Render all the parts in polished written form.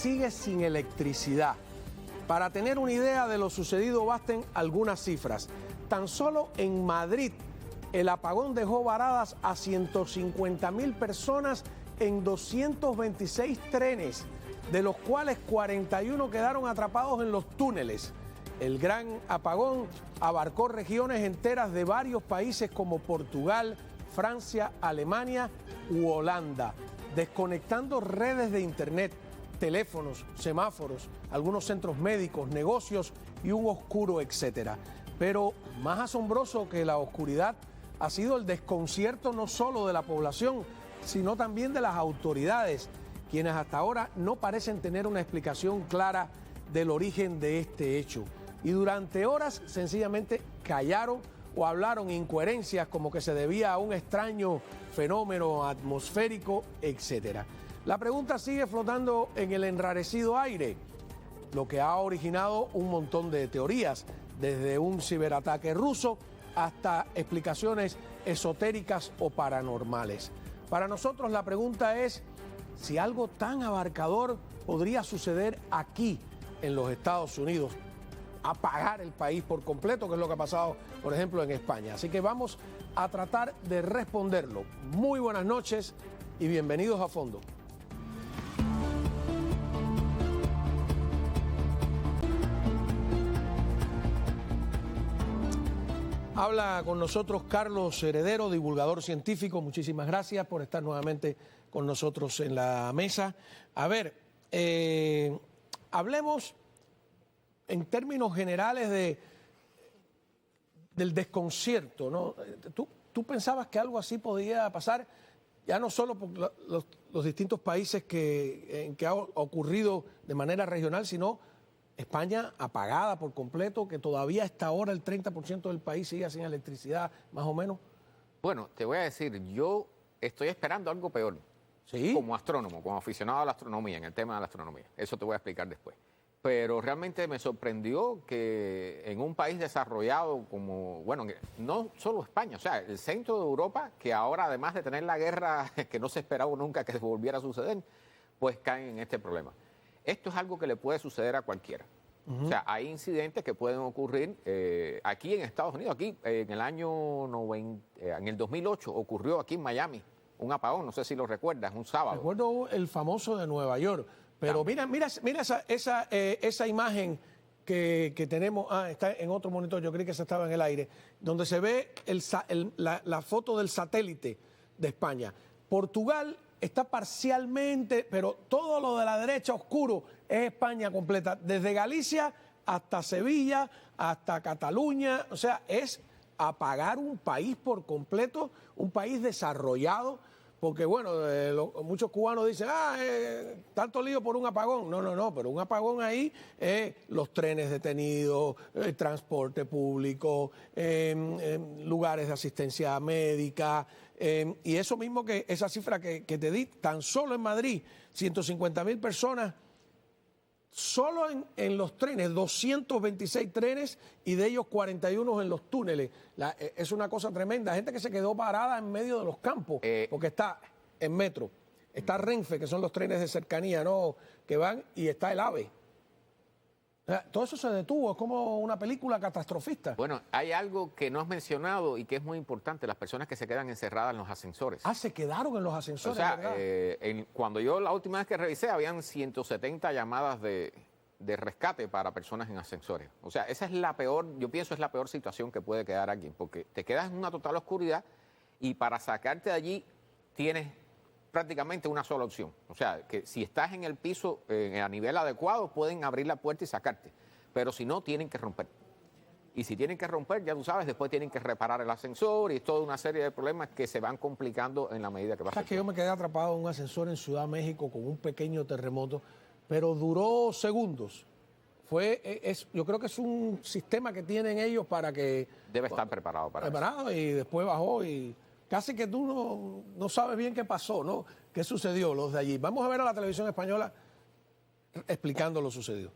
sigue sin electricidad. Para tener una idea de lo sucedido, basten algunas cifras. Tan solo en Madrid, el apagón dejó varadas a 150.000 personas en 226 trenes, de los cuales 41 quedaron atrapados en los túneles. El gran apagón abarcó regiones enteras de varios países como Portugal, Francia, Alemania u Holanda, desconectando redes de internet, teléfonos, semáforos, algunos centros médicos, negocios y un oscuro etcétera. Pero más asombroso que la oscuridad ha sido el desconcierto no solo de la población, sino también de las autoridades, quienes hasta ahora no parecen tener una explicación clara del origen de este hecho. Y durante horas sencillamente callaron o hablaron incoherencias como que se debía a un extraño fenómeno atmosférico, etcétera. La pregunta sigue flotando en el enrarecido aire, lo que ha originado un montón de teorías, desde un ciberataque ruso hasta explicaciones esotéricas o paranormales. Para nosotros la pregunta es si algo tan abarcador podría suceder aquí en los Estados Unidos, apagar el país por completo, que es lo que ha pasado, por ejemplo, en España. Así que vamos a tratar de responderlo. Muy buenas noches y bienvenidos a Fondo. Habla con nosotros Carlos Heredero, divulgador científico. Muchísimas gracias por estar nuevamente con nosotros en la mesa. A ver, hablemos en términos generales del desconcierto, ¿no? ¿Tú pensabas que algo así podía pasar, ya no solo por los distintos países en que ha ocurrido de manera regional, sino España apagada por completo, que todavía hasta ahora el 30% del país sigue sin electricidad, más o menos? Bueno, te voy a decir, yo estoy esperando algo peor. ¿Sí? Como astrónomo, como aficionado a la astronomía, en el tema de la astronomía. Eso te voy a explicar después. Pero realmente me sorprendió que en un país desarrollado como, bueno, no solo España, o sea, el centro de Europa, que ahora además de tener la guerra que no se esperaba nunca que volviera a suceder, pues caen en este problema. Esto es algo que le puede suceder a cualquiera. O sea, hay incidentes que pueden ocurrir aquí en Estados Unidos. Aquí en el año 90, en el 2008 ocurrió aquí en Miami un apagón, no sé si lo recuerdas, un sábado. Recuerdo el famoso de Nueva York, pero mira esa imagen que tenemos, está en otro monitor, yo creí que esa estaba en el aire, donde se ve la foto del satélite de España. Portugal está parcialmente, pero todo lo de la derecha oscuro es España completa, desde Galicia hasta Sevilla, hasta Cataluña. O sea, es apagar un país por completo, un país desarrollado, porque bueno, muchos cubanos dicen, tanto lío por un apagón. No, pero un apagón ahí es los trenes detenidos, el transporte público, lugares de asistencia médica, y eso mismo, que esa cifra que te di, tan solo en Madrid, 150.000 personas, solo en los trenes, 226 trenes, y de ellos 41 en los túneles. Es una cosa tremenda. Gente que se quedó parada en medio de los campos, porque está en metro, está Renfe, que son los trenes de cercanía, ¿no?, que van, y está el AVE. O sea, todo eso se detuvo, es como una película catastrofista. Bueno, hay algo que no has mencionado y que es muy importante, las personas que se quedan encerradas en los ascensores. Se quedaron en los ascensores. O sea, cuando yo la última vez que revisé, habían 170 llamadas de rescate para personas en ascensores. O sea, esa es la peor, yo pienso es la peor situación que puede quedar alguien, porque te quedas en una total oscuridad y para sacarte de allí tienes prácticamente una sola opción. O sea, que si estás en el piso a nivel adecuado, pueden abrir la puerta y sacarte. Pero si no, tienen que romper. Y si tienen que romper, ya tú sabes, después tienen que reparar el ascensor y toda una serie de problemas que se van complicando en la medida que va. ¿Sabes que yo me quedé atrapado en un ascensor en Ciudad de México con un pequeño terremoto, pero duró segundos? Yo creo que es un sistema que tienen ellos para que... Debe estar preparado para eso. Y después bajó y casi que tú no sabes bien qué pasó, ¿no? ¿Qué sucedió los de allí? Vamos a ver a la televisión española explicando lo sucedido.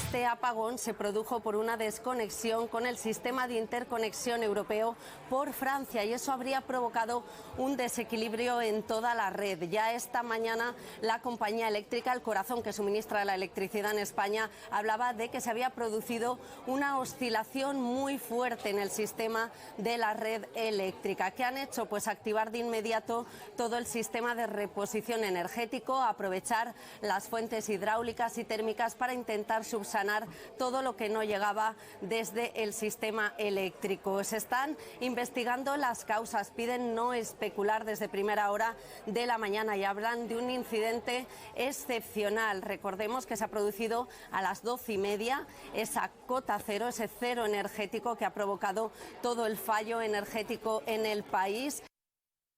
este apagón se produjo por una desconexión con el sistema de interconexión europeo por Francia y eso habría provocado un desequilibrio en toda la red. Ya esta mañana la compañía eléctrica, el corazón que suministra la electricidad en España, hablaba de que se había producido una oscilación muy fuerte en el sistema de la red eléctrica. ¿Qué han hecho? Pues activar de inmediato todo el sistema de reposición energético, aprovechar las fuentes hidráulicas y térmicas para intentar subsanar todo lo que no llegaba desde el sistema eléctrico. Se están investigando las causas, piden no especular desde primera hora de la mañana y hablan de un incidente excepcional. Recordemos que se ha producido a las 12:30 esa cota cero, ese cero energético que ha provocado todo el fallo energético en el país.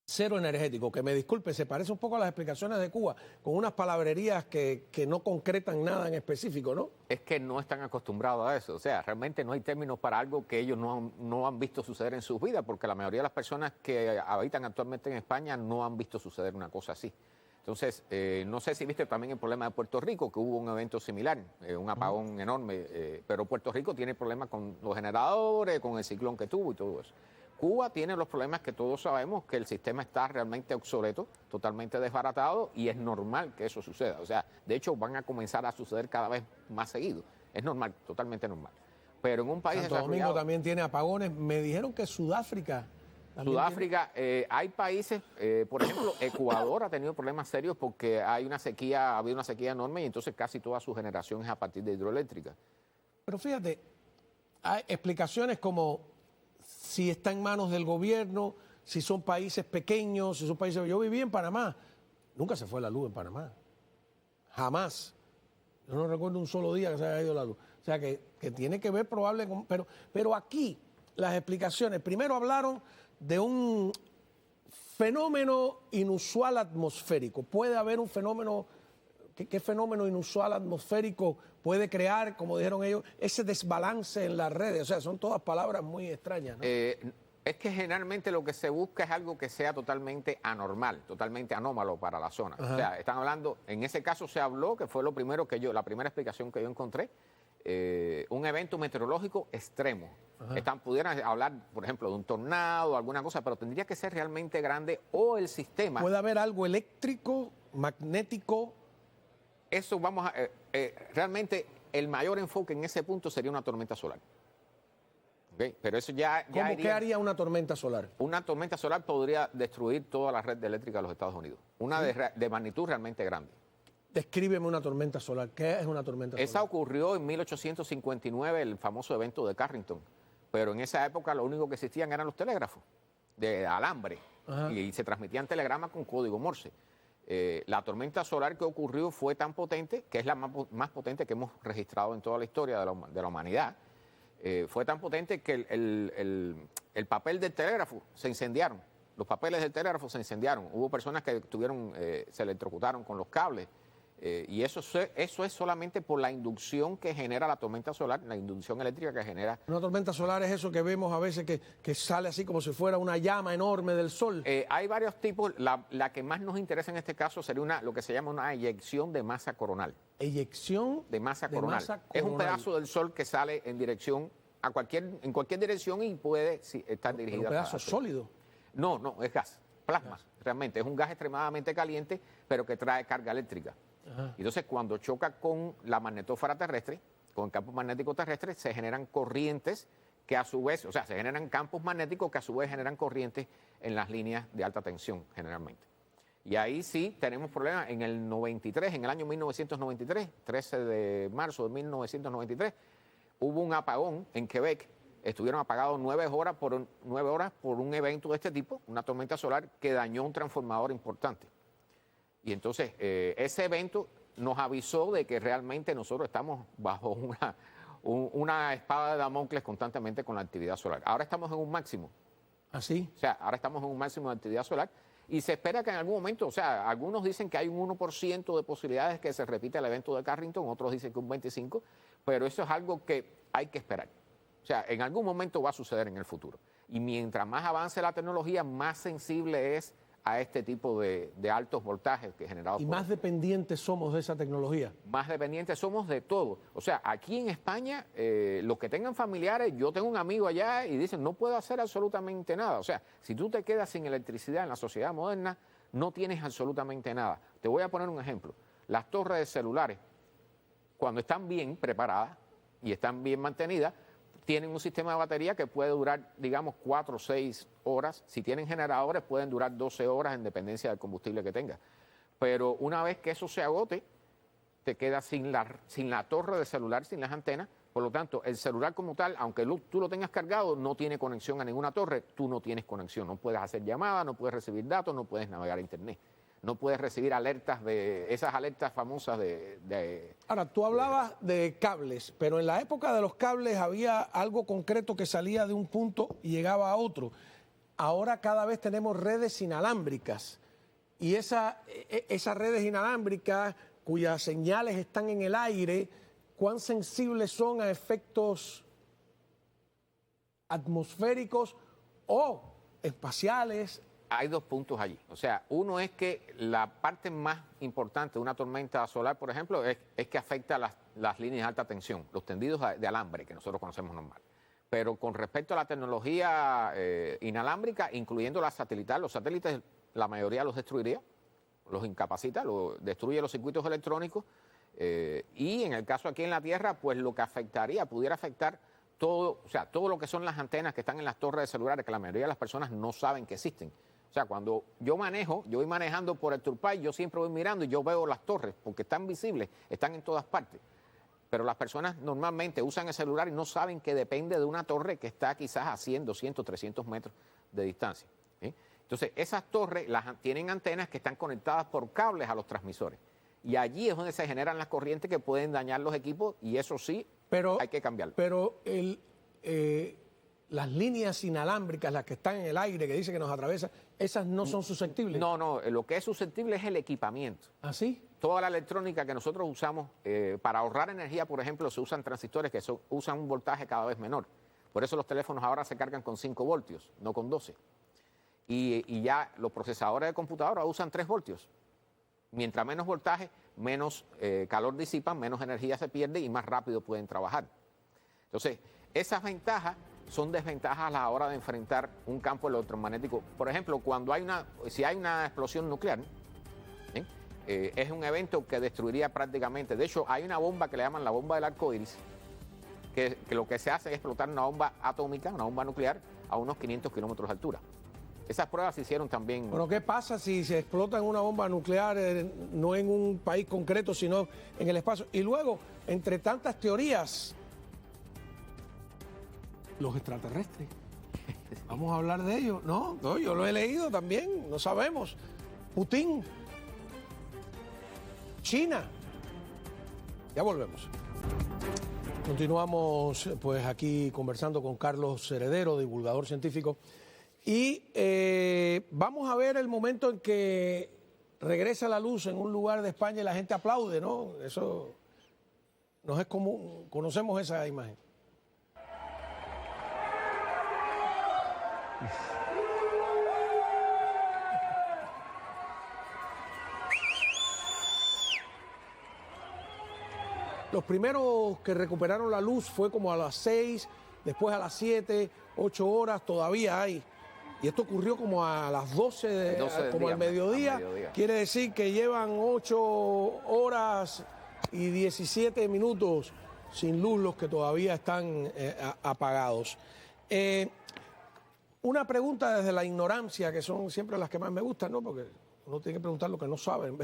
Cero energético, que me disculpe, se parece un poco a las explicaciones de Cuba, con unas palabrerías que no concretan nada en específico, ¿no? Es que no están acostumbrados a eso, o sea, realmente no hay términos para algo que ellos no han visto suceder en sus vidas, porque la mayoría de las personas que habitan actualmente en España no han visto suceder una cosa así. Entonces, no sé si viste también el problema de Puerto Rico, que hubo un evento similar, un apagón enorme, pero Puerto Rico tiene problemas con los generadores, con el ciclón que tuvo y todo eso. Cuba tiene los problemas que todos sabemos, que el sistema está realmente obsoleto, totalmente desbaratado, y es normal que eso suceda. O sea, de hecho van a comenzar a suceder cada vez más seguido. Es normal, totalmente normal. Pero en un país Santo desarrollado... Domingo también tiene apagones. Me dijeron que Sudáfrica... Sudáfrica, hay países, por ejemplo, Ecuador ha tenido problemas serios porque ha habido una sequía enorme y entonces casi toda su generación es a partir de hidroeléctrica. Pero fíjate, hay explicaciones como si está en manos del gobierno, si son países pequeños, si son países... Yo viví en Panamá, nunca se fue la luz en Panamá, jamás. Yo no recuerdo un solo día que se haya ido la luz. O sea, que tiene que ver probable con... Pero aquí las explicaciones, primero hablaron de un fenómeno inusual atmosférico. Puede haber un fenómeno, ¿qué fenómeno inusual atmosférico puede crear, como dijeron ellos, ese desbalance en las redes? O sea, son todas palabras muy extrañas, ¿no? Es que generalmente lo que se busca es algo que sea totalmente anormal, totalmente anómalo para la zona. Ajá. O sea, están hablando, en ese caso se habló, que fue lo primero la primera explicación que yo encontré, un evento meteorológico extremo. Pudieran hablar, por ejemplo, de un tornado o alguna cosa, pero tendría que ser realmente grande o el sistema... ¿Puede haber algo eléctrico, magnético? Eso vamos a... realmente el mayor enfoque en ese punto sería una tormenta solar. ¿Okay? Pero eso ya ¿Qué haría una tormenta solar? Una tormenta solar podría destruir toda la red eléctrica de los Estados Unidos. Una de magnitud realmente grande. Descríbeme una tormenta solar. ¿Qué es una tormenta solar? Esa ocurrió en 1859, el famoso evento de Carrington. Pero en esa época lo único que existían eran los telégrafos de alambre. Y se transmitían telegramas con código Morse. La tormenta solar que ocurrió fue tan potente, que es la más potente que hemos registrado en toda la historia de la humanidad. Fue tan potente que el papel del telégrafo se incendiaron. Los papeles del telégrafo se incendiaron. Hubo personas que se electrocutaron con los cables. Y eso es solamente por la inducción que genera la tormenta solar, la inducción eléctrica que genera. Una tormenta solar es eso que vemos a veces que sale así como si fuera una llama enorme del sol. Hay varios tipos. La que más nos interesa en este caso sería lo que se llama una eyección de masa coronal. ¿Eyección? De masa coronal. Es un pedazo del sol que sale en dirección en cualquier dirección y puede estar dirigida. ¿Un pedazo sólido? No, es gas, plasma. Realmente es un gas extremadamente caliente, pero que trae carga eléctrica. Entonces, cuando choca con la magnetósfera terrestre, con el campo magnético terrestre, se generan corrientes que a su vez, o sea, se generan campos magnéticos que a su vez generan corrientes en las líneas de alta tensión, generalmente. Y ahí sí tenemos problemas. En el 93, en el año 1993, 13 de marzo de 1993, hubo un apagón en Quebec. Estuvieron apagados 9 horas por un evento de este tipo, una tormenta solar que dañó un transformador importante. Y entonces ese evento nos avisó de que realmente nosotros estamos bajo una espada de Damocles constantemente con la actividad solar. Ahora estamos en un máximo. ¿Ah, sí? O sea, ahora estamos en un máximo de actividad solar y se espera que en algún momento, o sea, algunos dicen que hay un 1% de posibilidades que se repita el evento de Carrington, otros dicen que un 25%, pero eso es algo que hay que esperar. O sea, en algún momento va a suceder en el futuro. Y mientras más avance la tecnología, más sensible es a este tipo de altos voltajes que generados Y por... más dependientes somos de esa tecnología. Más dependientes somos de todo. O sea, aquí en España, los que tengan familiares, yo tengo un amigo allá y dicen, no puedo hacer absolutamente nada. O sea, si tú te quedas sin electricidad en la sociedad moderna, no tienes absolutamente nada. Te voy a poner un ejemplo. Las torres de celulares, cuando están bien preparadas y están bien mantenidas, tienen un sistema de batería que puede durar, digamos, 4 o 6 horas. Si tienen generadores, pueden durar 12 horas en dependencia del combustible que tenga. Pero una vez que eso se agote, te quedas sin la torre de celular, sin las antenas. Por lo tanto, el celular como tal, aunque tú lo tengas cargado, no tiene conexión a ninguna torre, tú no tienes conexión. No puedes hacer llamadas, no puedes recibir datos, no puedes navegar a Internet. No puedes recibir alertas esas alertas famosas de... Ahora, tú hablabas de cables, pero en la época de los cables había algo concreto que salía de un punto y llegaba a otro. Ahora cada vez tenemos redes inalámbricas y esas redes inalámbricas cuyas señales están en el aire, ¿cuán sensibles son a efectos atmosféricos o espaciales? Hay 2 puntos allí. O sea, uno es que la parte más importante de una tormenta solar, por ejemplo, es que afecta las líneas de alta tensión, los tendidos de alambre que nosotros conocemos normal. Pero con respecto a la tecnología inalámbrica, incluyendo la satelital, los satélites la mayoría los destruiría, los incapacita, destruye los circuitos electrónicos y en el caso aquí en la Tierra, pues lo que pudiera afectar todo, o sea, todo lo que son las antenas que están en las torres de celulares, que la mayoría de las personas no saben que existen. O sea, cuando yo voy manejando por el Turpay, yo siempre voy mirando y yo veo las torres, porque están visibles, están en todas partes. Pero las personas normalmente usan el celular y no saben que depende de una torre que está quizás a 100, 200, 300 metros de distancia. ¿Sí? Entonces, esas torres tienen antenas que están conectadas por cables a los transmisores. Y allí es donde se generan las corrientes que pueden dañar los equipos y eso sí hay que cambiarlo. Pero las líneas inalámbricas, las que están en el aire, que dice que nos atravesan, esas no son susceptibles. No, lo que es susceptible es el equipamiento. ¿Ah, sí? Toda la electrónica que nosotros usamos, para ahorrar energía, por ejemplo, se usan transistores que usan un voltaje cada vez menor. Por eso los teléfonos ahora se cargan con 5 voltios, no con 12. Y ya los procesadores de computadora usan 3 voltios. Mientras menos voltaje, menos calor disipan, menos energía se pierde y más rápido pueden trabajar. Entonces, esas ventajas son desventajas a la hora de enfrentar un campo electromagnético. Por ejemplo, si hay una explosión nuclear, es un evento que destruiría prácticamente. De hecho, hay una bomba que le llaman la bomba del arco iris, que lo que se hace es explotar una bomba atómica, una bomba nuclear, a unos 500 kilómetros de altura. Esas pruebas se hicieron también. Bueno, ¿qué pasa si se explota en una bomba nuclear, no en un país concreto, sino en el espacio? Y luego, entre tantas teorías, los extraterrestres. Vamos a hablar de ellos. No, yo lo he leído también, no sabemos. Putin, China. Ya volvemos. Continuamos pues aquí conversando con Carlos Heredero, divulgador científico. Y vamos a ver el momento en que regresa la luz en un lugar de España y la gente aplaude, ¿no? Eso nos es común, conocemos esa imagen. Los primeros que recuperaron la luz fue como a las 6, después a las 7, 8 horas, todavía hay. Y esto ocurrió como a las 12, como al mediodía. Quiere decir que llevan 8 horas y 17 minutos sin luz los que todavía están apagados. Una pregunta desde la ignorancia, que son siempre las que más me gustan, ¿no? Porque uno tiene que preguntar lo que no saben.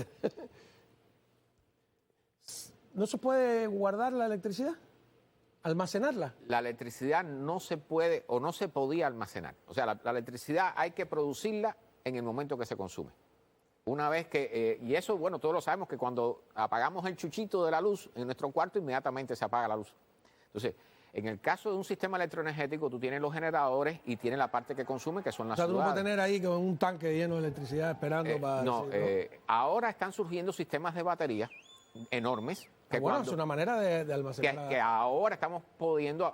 ¿No se puede guardar la electricidad? ¿Almacenarla? La electricidad no se puede o no se podía almacenar. O sea, la electricidad hay que producirla en el momento que se consume. Una vez que, y eso, bueno, todos lo sabemos, que cuando apagamos el chuchito de la luz en nuestro cuarto, inmediatamente se apaga la luz. Entonces, en el caso de un sistema electroenergético, tú tienes los generadores y tienes la parte que consume, que son las ciudades. O sea, tú no puedes tener ahí con un tanque lleno de electricidad esperando para... No, ahora están surgiendo sistemas de baterías enormes. Que bueno, es una manera de almacenar. Que ahora estamos pudiendo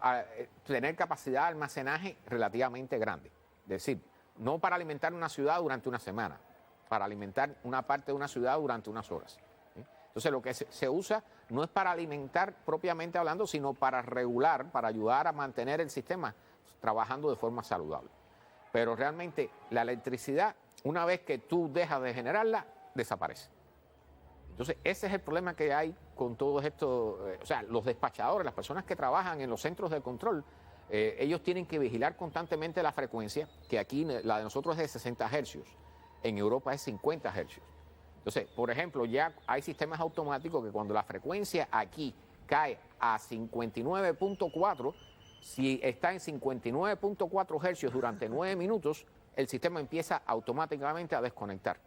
tener capacidad de almacenaje relativamente grande. Es decir, no para alimentar una ciudad durante una semana, para alimentar una parte de una ciudad durante unas horas. Entonces lo que se usa no es para alimentar propiamente hablando, sino para regular, para ayudar a mantener el sistema trabajando de forma saludable. Pero realmente la electricidad, una vez que tú dejas de generarla, desaparece. Entonces ese es el problema que hay con todo esto, o sea, los despachadores, las personas que trabajan en los centros de control, ellos tienen que vigilar constantemente la frecuencia, que aquí la de nosotros es de 60 hercios, en Europa es 50 hercios. Entonces, por ejemplo, ya hay sistemas automáticos que cuando la frecuencia aquí cae a 59.4, si está en 59.4 hercios durante 9 minutos, el sistema empieza automáticamente a desconectar,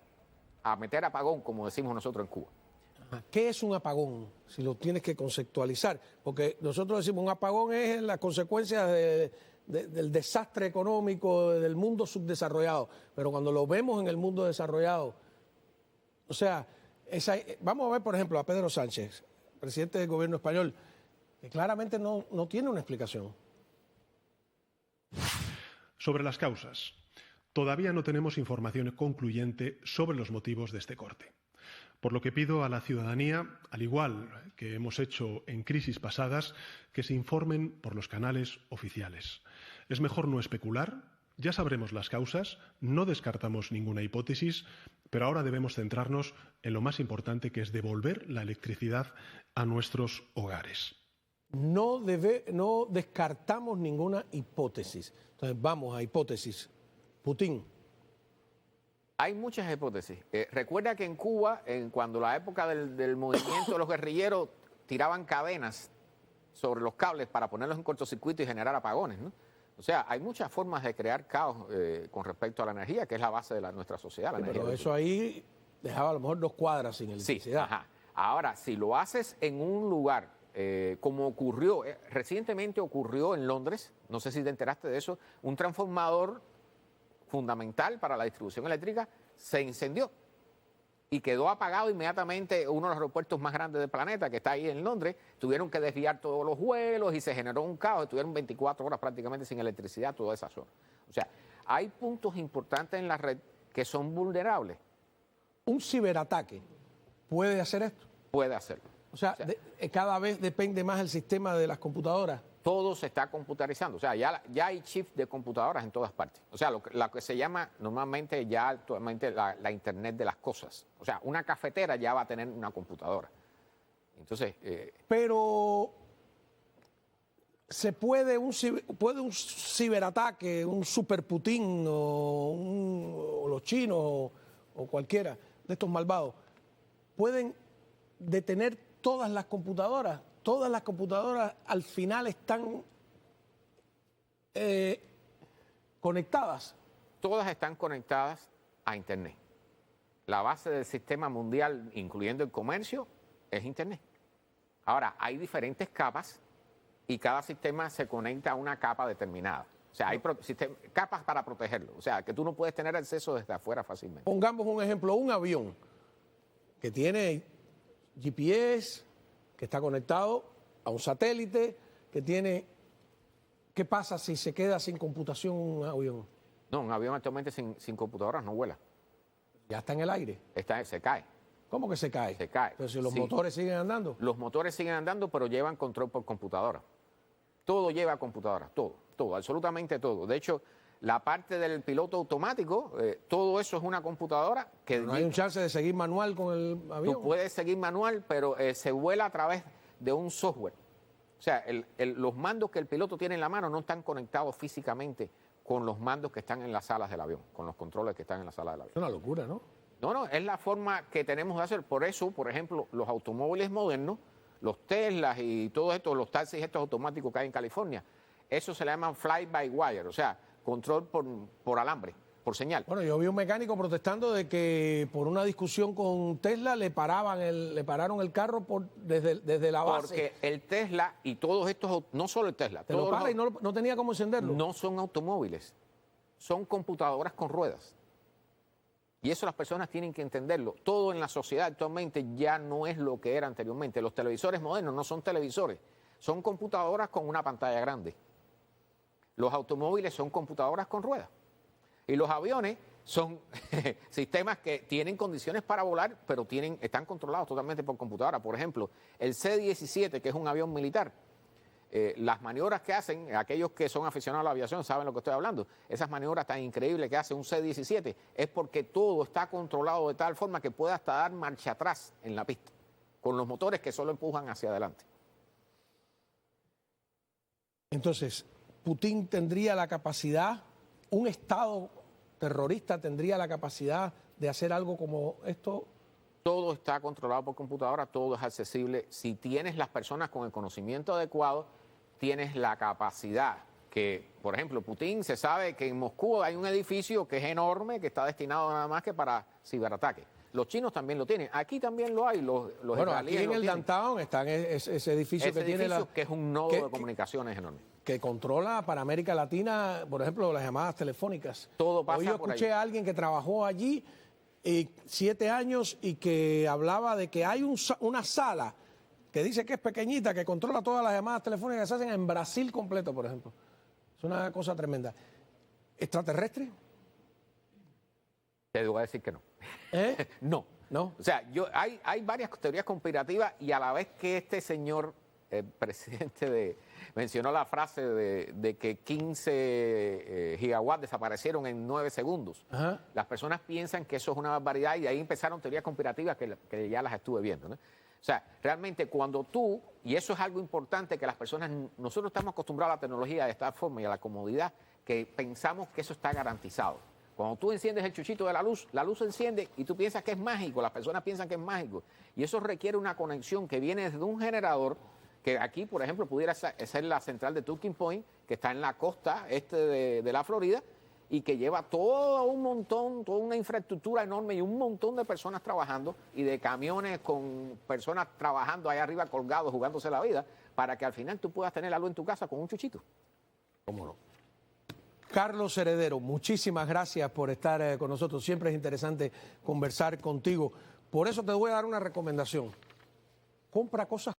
a meter apagón, como decimos nosotros en Cuba. ¿Qué es un apagón? Si lo tienes que conceptualizar. Porque nosotros decimos un apagón es la consecuencia del desastre económico del mundo subdesarrollado. Pero cuando lo vemos en el mundo desarrollado, o sea, vamos a ver, por ejemplo, a Pedro Sánchez, presidente del gobierno español, que claramente no tiene una explicación. Sobre las causas, todavía no tenemos información concluyente sobre los motivos de este corte. Por lo que pido a la ciudadanía, al igual que hemos hecho en crisis pasadas, que se informen por los canales oficiales. Es mejor no especular, ya sabremos las causas, no descartamos ninguna hipótesis, pero ahora debemos centrarnos en lo más importante, que es devolver la electricidad a nuestros hogares. No descartamos ninguna hipótesis. Entonces vamos a hipótesis. Putin. Hay muchas hipótesis. Recuerda que en Cuba, cuando la época del movimiento de los guerrilleros, tiraban cadenas sobre los cables para ponerlos en cortocircuito y generar apagones, ¿no? O sea, hay muchas formas de crear caos con respecto a la energía, que es la base de nuestra sociedad. La energía pero eso ahí dejaba a lo mejor 2 cuadras sin electricidad. Sí, ajá. Ahora, si lo haces en un lugar, como ocurrió, recientemente ocurrió en Londres, no sé si te enteraste de eso, un transformador fundamental para la distribución eléctrica se incendió y quedó apagado inmediatamente. Uno de los aeropuertos más grandes del planeta, que está ahí en Londres, tuvieron que desviar todos los vuelos y se generó un caos. Estuvieron 24 horas prácticamente sin electricidad toda esa zona. O sea, hay puntos importantes en la red que son vulnerables. ¿Un ciberataque puede hacerlo? Puede hacerlo. O sea, cada vez depende más el sistema de las computadoras. Todo se está computarizando, o sea, ya hay chips de computadoras en todas partes. O sea, lo que se llama normalmente ya actualmente la Internet de las cosas. O sea, una cafetera ya va a tener una computadora. Entonces... Pero puede un ciberataque, un super Putin o los chinos o cualquiera de estos malvados, pueden detener todas las computadoras. Todas las computadoras al final están conectadas. Todas están conectadas a Internet. La base del sistema mundial, incluyendo el comercio, es Internet. Ahora, hay diferentes capas y cada sistema se conecta a una capa determinada. O sea, hay capas para protegerlo. O sea, que tú no puedes tener acceso desde afuera fácilmente. Pongamos un ejemplo, un avión que tiene GPS, que está conectado a un satélite, que tiene... ¿Qué pasa si se queda sin computación un avión? No, un avión actualmente sin computadoras no vuela. Ya está en el aire. Se cae. ¿Cómo que se cae? Se cae. Pero si los motores siguen andando. Los motores siguen andando, pero llevan control por computadora. Todo lleva computadora, todo, absolutamente todo. De hecho, la parte del piloto automático, todo eso es una computadora que... No hay un chance de seguir manual con el avión. Tú puedes seguir manual, pero se vuela a través de un software. O sea, los mandos que el piloto tiene en la mano no están conectados físicamente con los mandos que están en las salas del avión, con los controles que están en la sala del avión. Es una locura, ¿no? No, es la forma que tenemos de hacer. Por eso, por ejemplo, los automóviles modernos, los Teslas y todo esto, los taxis estos automáticos que hay en California, eso se le llama fly-by-wire, o sea, control por alambre, por señal. Bueno, yo vi un mecánico protestando de que por una discusión con Tesla le pararon el carro desde la base. Porque el Tesla y todos estos, no solo el Tesla, te lo para y no tenía cómo encenderlo. No son automóviles, son computadoras con ruedas. Y eso las personas tienen que entenderlo. Todo en la sociedad actualmente ya no es lo que era anteriormente. Los televisores modernos no son televisores, son computadoras con una pantalla grande. Los automóviles son computadoras con ruedas. Y los aviones son sistemas que tienen condiciones para volar, pero están controlados totalmente por computadora. Por ejemplo, el C-17, que es un avión militar, las maniobras que hacen, aquellos que son aficionados a la aviación saben lo que estoy hablando, esas maniobras tan increíbles que hace un C-17 es porque todo está controlado de tal forma que puede hasta dar marcha atrás en la pista, con los motores que solo empujan hacia adelante. Entonces, Putin tendría la capacidad, un Estado terrorista tendría la capacidad de hacer algo como esto. Todo está controlado por computadora, todo es accesible. Si tienes las personas con el conocimiento adecuado, tienes la capacidad que, por ejemplo, Putin se sabe que en Moscú hay un edificio que es enorme, que está destinado nada más que para ciberataques. Los chinos también lo tienen. Aquí también lo hay. Los bueno, aquí en el downtown está ese edificio que tiene que es un nodo de comunicaciones enorme. Que controla para América Latina, por ejemplo, las llamadas telefónicas. Todo pasa Hoy yo por escuché ahí. a alguien que trabajó allí 7 años y que hablaba de que hay una sala que dice que es pequeñita, que controla todas las llamadas telefónicas que se hacen en Brasil completo, por ejemplo. Es una cosa tremenda. ¿Extraterrestre? Te voy a decir que no. No. ¿No? O sea, hay varias teorías conspirativas y a la vez que este señor, el presidente mencionó la frase de que 15 gigawatts desaparecieron en 9 segundos. Ajá. Las personas piensan que eso es una barbaridad y ahí empezaron teorías conspirativas que ya las estuve viendo, ¿no? O sea, realmente cuando tú, y eso es algo importante que las personas, nosotros estamos acostumbrados a la tecnología de esta forma y a la comodidad, que pensamos que eso está garantizado. Cuando tú enciendes el chuchito de la luz se enciende y tú piensas que es mágico, las personas piensan que es mágico. Y eso requiere una conexión que viene desde un generador, que aquí, por ejemplo, pudiera ser la central de Turking Point, que está en la costa este de la Florida, y que lleva todo un montón, toda una infraestructura enorme y un montón de personas trabajando, y de camiones con personas trabajando allá arriba colgados, jugándose la vida, para que al final tú puedas tener algo en tu casa con un chuchito. ¿Cómo no? Carlos Heredero, muchísimas gracias por estar con nosotros. Siempre es interesante conversar contigo. Por eso te voy a dar una recomendación. Compra cosas